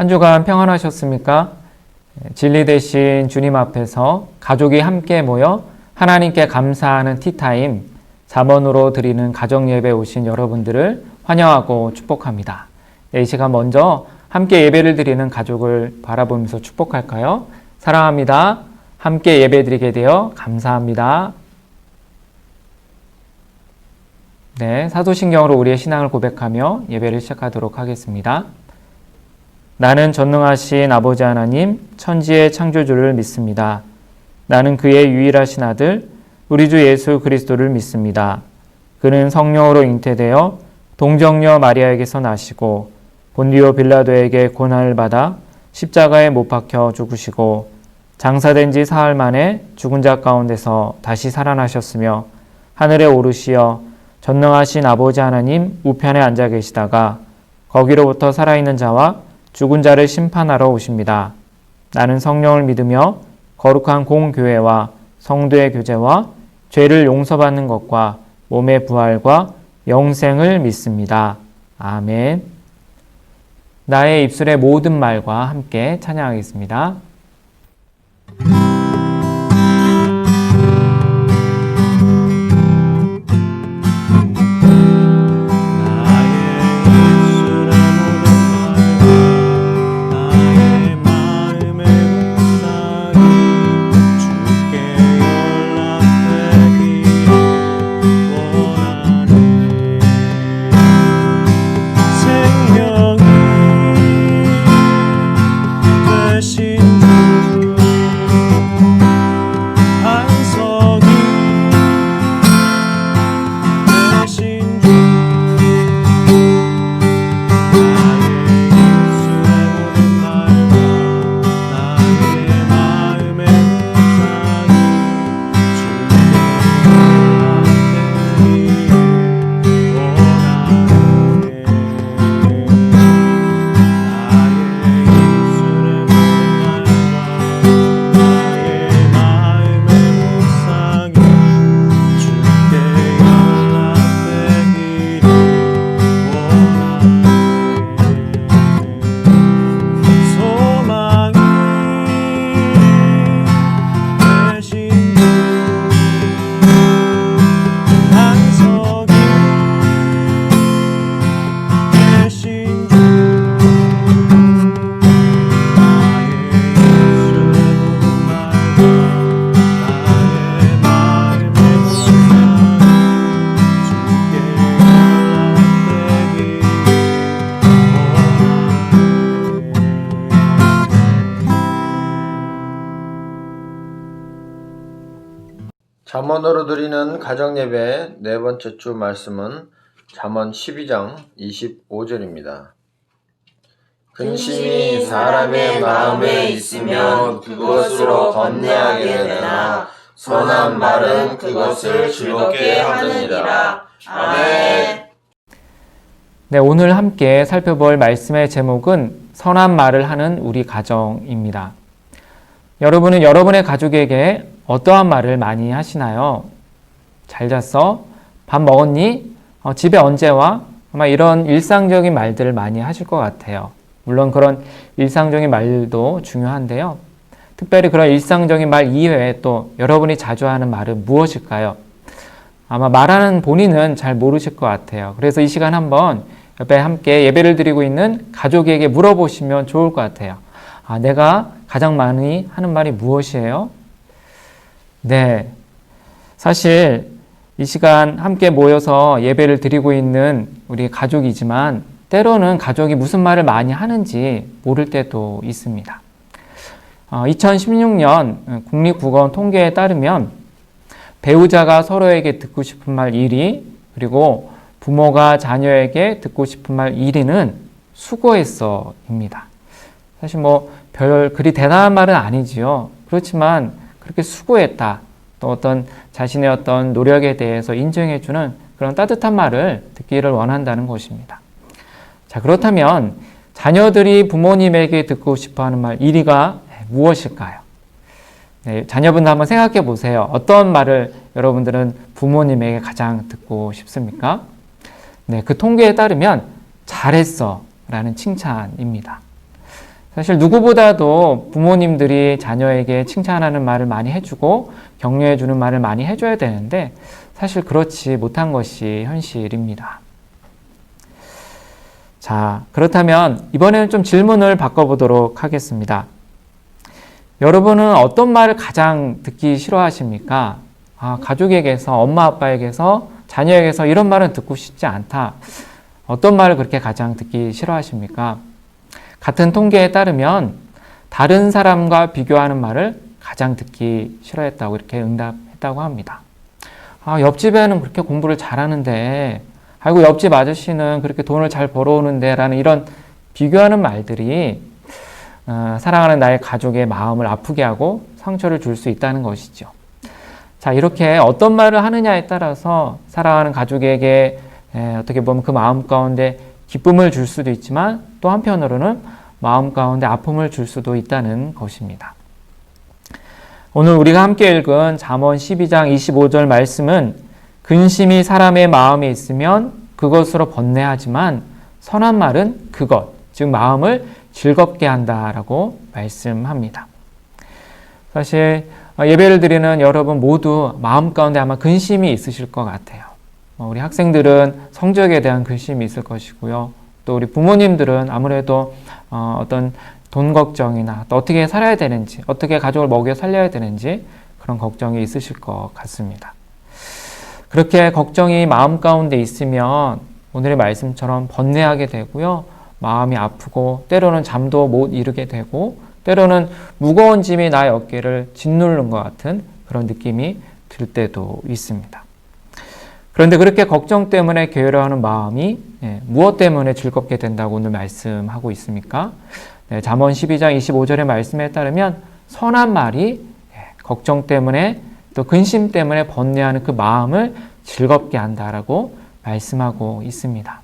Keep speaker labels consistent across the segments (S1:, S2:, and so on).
S1: 한 주간 평안하셨습니까? 진리 되신 주님 앞에서 가족이 함께 모여 하나님께 감사하는 티타임 4번으로 드리는 가정예배 오신 여러분들을 환영하고 축복합니다. 이 시간 먼저 함께 예배를 드리는 가족을 바라보면서 축복할까요? 사랑합니다. 함께 예배 드리게 되어 감사합니다. 네, 사도신경으로 우리의 신앙을 고백하며 예배를 시작하도록 하겠습니다. 나는 전능하신 아버지 하나님, 천지의 창조주를 믿습니다. 나는 그의 유일하신 아들, 우리 주 예수 그리스도를 믿습니다. 그는 성령으로 잉태되어 동정녀 마리아에게서 나시고 본디오 빌라도에게 고난을 받아 십자가에 못 박혀 죽으시고 장사된 지 사흘 만에 죽은 자 가운데서 다시 살아나셨으며 하늘에 오르시어 전능하신 아버지 하나님 우편에 앉아 계시다가 거기로부터 살아있는 자와 죽은 자를 심판하러 오십니다. 나는 성령을 믿으며 거룩한 공교회와 성도의 교제와 죄를 용서받는 것과 몸의 부활과 영생을 믿습니다. 아멘. 나의 입술의 모든 말과 함께 찬양하겠습니다.
S2: 잠언으로 드리는 가정예배 네 번째 주 말씀은 잠언 12장 25절입니다.
S3: 근심이 사람의 마음에 있으면 그것으로 건네하게 되나 선한 말은 그것을 즐겁게 하느니라. 아멘.
S1: 네, 오늘 함께 살펴볼 말씀의 제목은 선한 말을 하는 우리 가정입니다. 여러분은 여러분의 가족에게 어떠한 말을 많이 하시나요? 잘 잤어? 밥 먹었니? 집에 언제 와? 아마 이런 일상적인 말들을 많이 하실 것 같아요. 물론 그런 일상적인 말도 중요한데요. 특별히 그런 일상적인 말 이외에 또 여러분이 자주 하는 말은 무엇일까요? 아마 말하는 본인은 잘 모르실 것 같아요. 그래서 이 시간 한번 옆에 함께 예배를 드리고 있는 가족에게 물어보시면 좋을 것 같아요. 내가 가장 많이 하는 말이 무엇이에요? 네, 사실 이 시간 함께 모여서 예배를 드리고 있는 우리 가족이지만 때로는 가족이 무슨 말을 많이 하는지 모를 때도 있습니다. 2016년 국립국어원 통계에 따르면 배우자가 서로에게 듣고 싶은 말 1위, 그리고 부모가 자녀에게 듣고 싶은 말 1위는 수고했어입니다. 사실 별 그리 대단한 말은 아니지요. 그렇지만 그렇게 수고했다, 또 어떤 자신의 어떤 노력에 대해서 인정해주는 그런 따뜻한 말을 듣기를 원한다는 것입니다. 자, 그렇다면 자녀들이 부모님에게 듣고 싶어하는 말 1위가 무엇일까요? 네, 자녀분들 한번 생각해 보세요. 어떤 말을 여러분들은 부모님에게 가장 듣고 싶습니까? 네, 그 통계에 따르면 잘했어 라는 칭찬입니다. 사실 누구보다도 부모님들이 자녀에게 칭찬하는 말을 많이 해주고 격려해주는 말을 많이 해줘야 되는데 사실 그렇지 못한 것이 현실입니다. 자, 그렇다면 이번에는 좀 질문을 바꿔보도록 하겠습니다. 여러분은 어떤 말을 가장 듣기 싫어하십니까? 가족에게서, 엄마 아빠에게서, 자녀에게서 이런 말은 듣고 싶지 않다. 어떤 말을 그렇게 가장 듣기 싫어하십니까? 같은 통계에 따르면 다른 사람과 비교하는 말을 가장 듣기 싫어했다고 이렇게 응답했다고 합니다. 옆집에는 그렇게 공부를 잘하는데, 아이고 옆집 아저씨는 그렇게 돈을 잘 벌어오는데 라는 이런 비교하는 말들이 사랑하는 나의 가족의 마음을 아프게 하고 상처를 줄 수 있다는 것이죠. 자, 이렇게 어떤 말을 하느냐에 따라서 사랑하는 가족에게 어떻게 보면 그 마음 가운데 기쁨을 줄 수도 있지만 또 한편으로는 마음 가운데 아픔을 줄 수도 있다는 것입니다. 오늘 우리가 함께 읽은 잠언 12장 25절 말씀은 근심이 사람의 마음에 있으면 그것으로 번뇌하지만 선한 말은 그것, 즉 마음을 즐겁게 한다라고 말씀합니다. 사실 예배를 드리는 여러분 모두 마음 가운데 아마 근심이 있으실 것 같아요. 우리 학생들은 성적에 대한 근심이 있을 것이고요. 또 우리 부모님들은 아무래도 어떤 돈 걱정이나 또 어떻게 살아야 되는지, 어떻게 가족을 먹여 살려야 되는지 그런 걱정이 있으실 것 같습니다. 그렇게 걱정이 마음 가운데 있으면 오늘의 말씀처럼 번뇌하게 되고요. 마음이 아프고 때로는 잠도 못 이루게 되고 때로는 무거운 짐이 나의 어깨를 짓누르는 것 같은 그런 느낌이 들 때도 있습니다. 그런데 그렇게 걱정 때문에 게으러하는 마음이 무엇 때문에 즐겁게 된다고 오늘 말씀하고 있습니까? 잠언 12장 25절의 말씀에 따르면 선한 말이 걱정 때문에 또 근심 때문에 번뇌하는 그 마음을 즐겁게 한다라고 말씀하고 있습니다.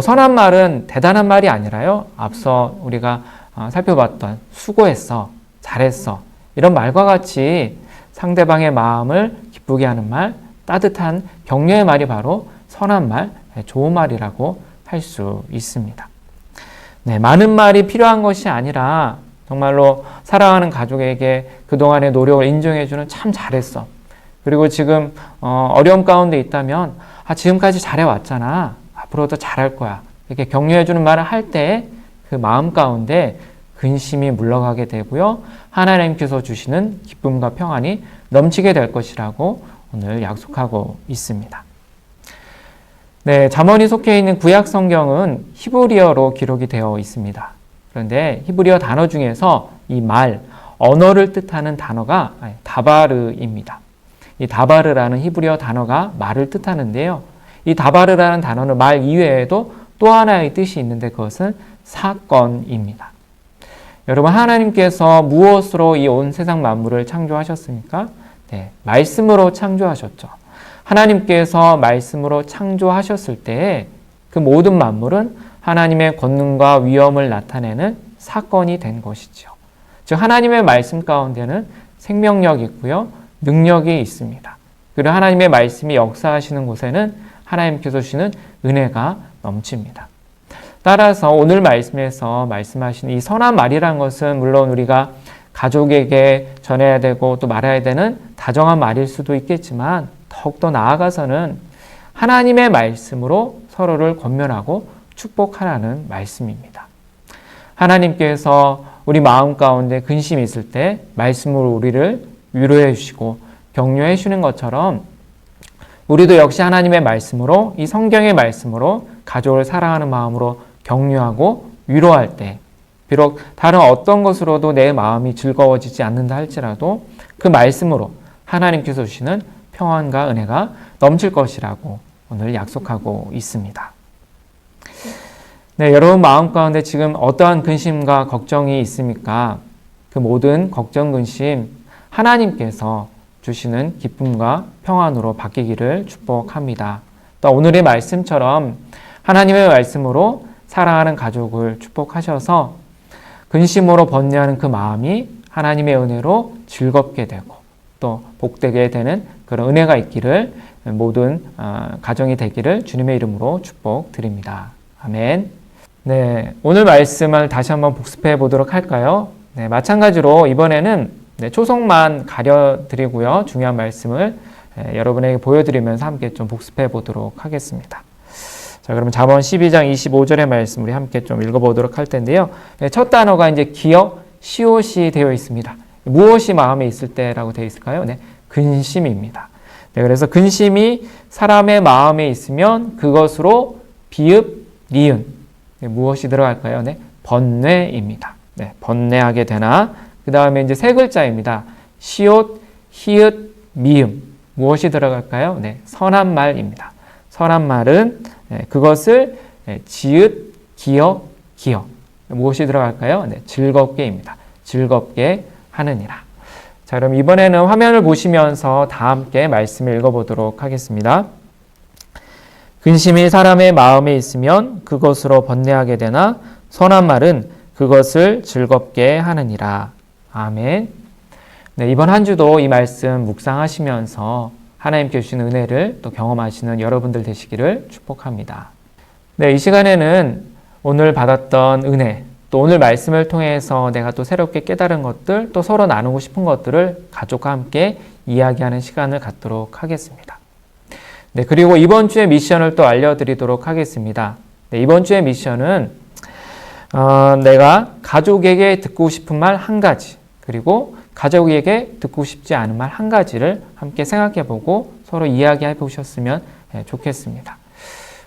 S1: 선한 말은 대단한 말이 아니라요. 앞서 우리가 살펴봤던 수고했어, 잘했어 이런 말과 같이 상대방의 마음을 기쁘게 하는 말, 따뜻한 격려의 말이 바로 선한 말, 좋은 말이라고 할 수 있습니다. 네, 많은 말이 필요한 것이 아니라 정말로 사랑하는 가족에게 그동안의 노력을 인정해주는 참 잘했어. 그리고 지금 어려움 가운데 있다면 지금까지 잘해왔잖아. 앞으로도 잘할 거야. 이렇게 격려해주는 말을 할 때 그 마음 가운데 근심이 물러가게 되고요. 하나님께서 주시는 기쁨과 평안이 넘치게 될 것이라고 오늘 약속하고 있습니다. 네, 잠언이 속해 있는 구약 성경은 히브리어로 기록이 되어 있습니다. 그런데 히브리어 단어 중에서 이 말, 언어를 뜻하는 단어가 다바르입니다. 이 다바르라는 히브리어 단어가 말을 뜻하는데요. 이 다바르라는 단어는 말 이외에도 또 하나의 뜻이 있는데 그것은 사건입니다. 여러분, 하나님께서 무엇으로 이 온 세상 만물을 창조하셨습니까? 네, 말씀으로 창조하셨죠. 하나님께서 말씀으로 창조하셨을 때 그 모든 만물은 하나님의 권능과 위엄을 나타내는 사건이 된 것이죠. 즉 하나님의 말씀 가운데는 생명력이 있고요. 능력이 있습니다. 그리고 하나님의 말씀이 역사하시는 곳에는 하나님께서 주시는 은혜가 넘칩니다. 따라서 오늘 말씀에서 말씀하시는 이 선한 말이라는 것은 물론 우리가 가족에게 전해야 되고 또 말해야 되는 다정한 말일 수도 있겠지만 더욱더 나아가서는 하나님의 말씀으로 서로를 권면하고 축복하라는 말씀입니다. 하나님께서 우리 마음 가운데 근심이 있을 때 말씀으로 우리를 위로해 주시고 격려해 주시는 것처럼 우리도 역시 하나님의 말씀으로 이 성경의 말씀으로 가족을 사랑하는 마음으로 격려하고 위로할 때 비록 다른 어떤 것으로도 내 마음이 즐거워지지 않는다 할지라도 그 말씀으로 하나님께서 주시는 평안과 은혜가 넘칠 것이라고 오늘 약속하고 있습니다. 네, 여러분 마음 가운데 지금 어떠한 근심과 걱정이 있습니까? 그 모든 걱정, 근심 하나님께서 주시는 기쁨과 평안으로 바뀌기를 축복합니다. 또 오늘의 말씀처럼 하나님의 말씀으로 사랑하는 가족을 축복하셔서 근심으로 번뇌하는 그 마음이 하나님의 은혜로 즐겁게 되고 또 복되게 되는 그런 은혜가 있기를 모든 가정이 되기를 주님의 이름으로 축복드립니다. 아멘. 네, 오늘 말씀을 다시 한번 복습해 보도록 할까요? 네, 마찬가지로 이번에는 초성만 가려드리고요. 중요한 말씀을 여러분에게 보여드리면서 함께 좀 복습해 보도록 하겠습니다. 자, 그러면 잠언 12장 25절의 말씀 우리 함께 좀 읽어보도록 할 텐데요. 첫 단어가 이제 기억, 시옷이 되어 있습니다. 무엇이 마음에 있을 때라고 되어 있을까요? 네, 근심입니다. 네, 그래서 근심이 사람의 마음에 있으면 그것으로 비읍, 니은. 네, 무엇이 들어갈까요? 네, 번뇌입니다. 네, 번뇌하게 되나. 그 다음에 이제 세 글자입니다. 시옷, 히읗, 미음. 무엇이 들어갈까요? 네, 선한 말입니다. 선한 말은 그것을 지읒, 기억, 기억. 무엇이 들어갈까요? 네, 즐겁게입니다. 즐겁게 하느니라. 자, 그럼 이번에는 화면을 보시면서 다 함께 말씀을 읽어보도록 하겠습니다. 근심이 사람의 마음에 있으면 그것으로 번뇌하게 되나 선한 말은 그것을 즐겁게 하느니라. 아멘. 네, 이번 한 주도 이 말씀 묵상하시면서 하나님께 주신 은혜를 또 경험하시는 여러분들 되시기를 축복합니다. 네, 이 시간에는 오늘 받았던 은혜, 또 오늘 말씀을 통해서 내가 또 새롭게 깨달은 것들, 또 서로 나누고 싶은 것들을 가족과 함께 이야기하는 시간을 갖도록 하겠습니다. 네, 그리고 이번 주의 미션을 또 알려드리도록 하겠습니다. 네, 이번 주의 미션은 내가 가족에게 듣고 싶은 말 한 가지, 그리고 가족에게 듣고 싶지 않은 말 한 가지를 함께 생각해보고 서로 이야기해 보셨으면 좋겠습니다.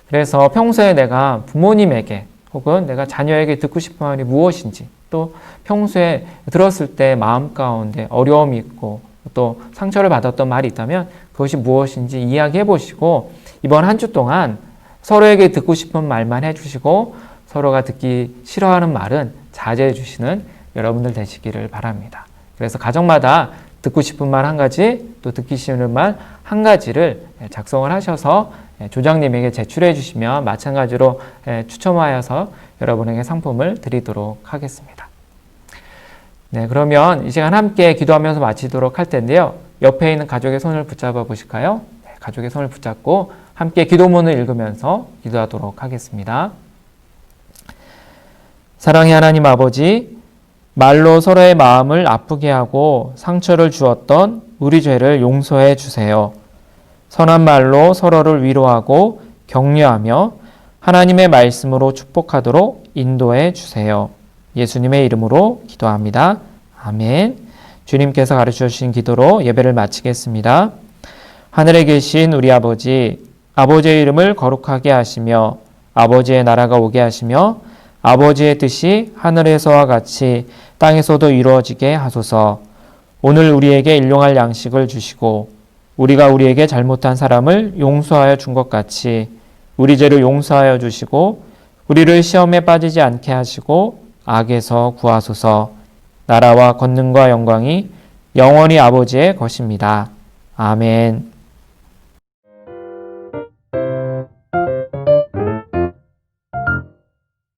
S1: 그래서 평소에 내가 부모님에게 혹은 내가 자녀에게 듣고 싶은 말이 무엇인지, 또 평소에 들었을 때 마음 가운데 어려움이 있고 또 상처를 받았던 말이 있다면 그것이 무엇인지 이야기해 보시고 이번 한 주 동안 서로에게 듣고 싶은 말만 해주시고 서로가 듣기 싫어하는 말은 자제해 주시는 여러분들 되시기를 바랍니다. 그래서 가정마다 듣고 싶은 말 한 가지, 또 듣기 싫은 말 한 가지를 작성을 하셔서 조장님에게 제출해 주시면 마찬가지로 추첨하여서 여러분에게 상품을 드리도록 하겠습니다. 네, 그러면 이 시간 함께 기도하면서 마치도록 할 텐데요. 옆에 있는 가족의 손을 붙잡아 보실까요? 네, 가족의 손을 붙잡고 함께 기도문을 읽으면서 기도하도록 하겠습니다. 사랑의 하나님 아버지, 말로 서로의 마음을 아프게 하고 상처를 주었던 우리 죄를 용서해 주세요. 선한 말로 서로를 위로하고 격려하며 하나님의 말씀으로 축복하도록 인도해 주세요. 예수님의 이름으로 기도합니다. 아멘. 주님께서 가르쳐 주신 기도로 예배를 마치겠습니다. 하늘에 계신 우리 아버지, 아버지의 이름을 거룩하게 하시며 아버지의 나라가 오게 하시며 아버지의 뜻이 하늘에서와 같이 땅에서도 이루어지게 하소서. 오늘 우리에게 일용할 양식을 주시고 우리가 우리에게 잘못한 사람을 용서하여 준 것 같이 우리 죄를 용서하여 주시고 우리를 시험에 빠지지 않게 하시고 악에서 구하소서. 나라와 권능과 영광이 영원히 아버지의 것입니다. 아멘.